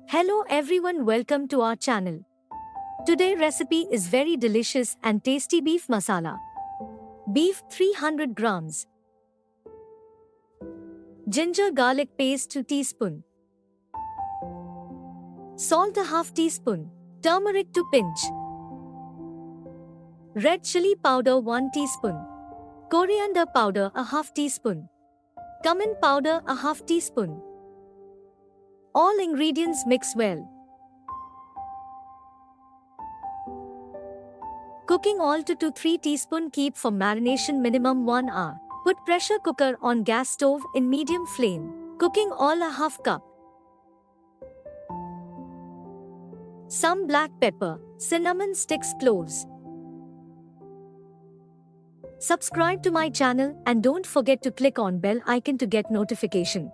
Hello everyone, welcome to our channel. Today recipe is very delicious and tasty beef masala. Beef 300 grams. Ginger garlic paste 2 teaspoon. Salt a half teaspoon. Turmeric to pinch. Red chili powder 1 teaspoon. Coriander powder a half teaspoon. Cumin powder a half teaspoon. All ingredients mix well. Cooking all 2 to 3 teaspoon, keep for marination minimum 1 hour. Put pressure cooker on gas stove in medium flame. Cooking all a half cup. Some black pepper, cinnamon sticks, cloves. Subscribe to my channel and don't forget to click on bell icon to get notification.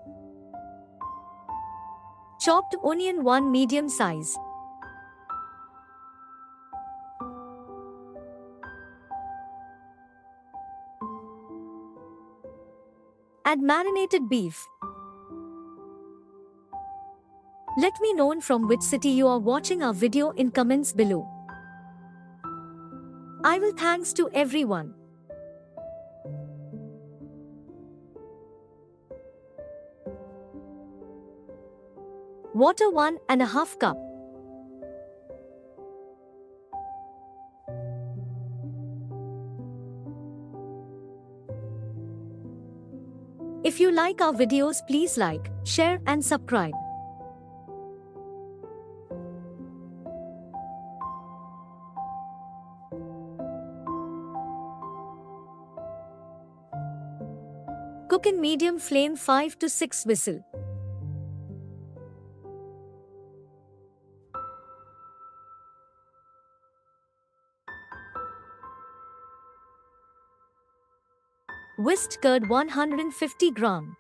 Chopped onion 1 medium size. Add marinated beef. Let me know from which city you are watching our video in comments below. I will thanks to everyone. Water 1.5 cup. If you like our videos, please like, share and subscribe. Cook in medium flame 5 to 6 whistles. Whisked curd 150 gram.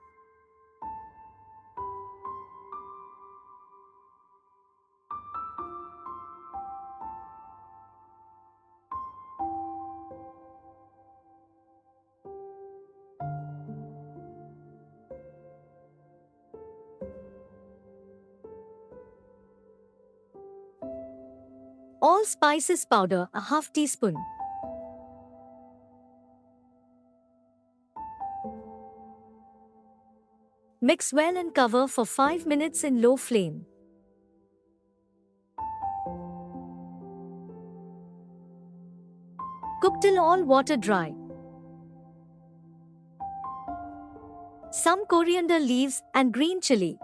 All spices powder a half teaspoon. Mix well and cover for 5 minutes in low flame. Cook till all water dry. Some coriander leaves and green chili.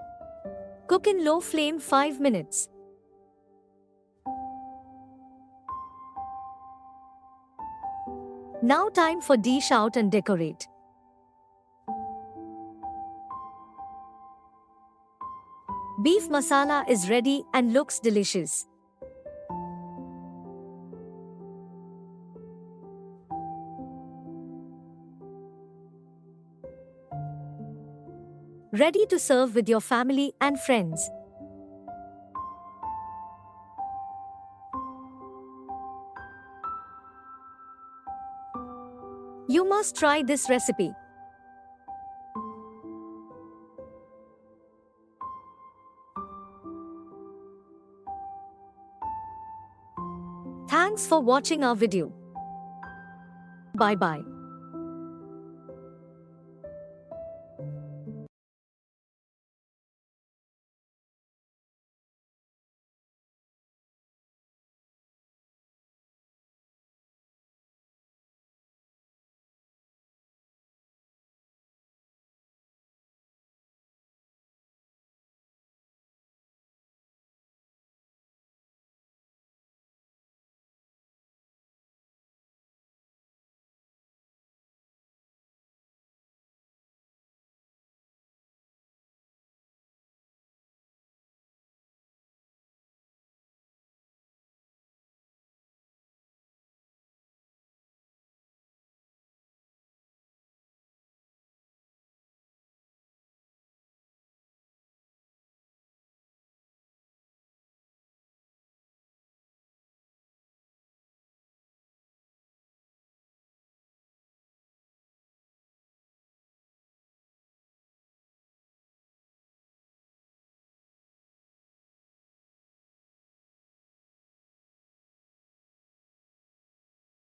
Cook in low flame 5 minutes. Now time for dish out and decorate. Beef masala is ready and looks delicious. Ready to serve with your family and friends. You must try this recipe. Thanks for watching our video. Bye bye.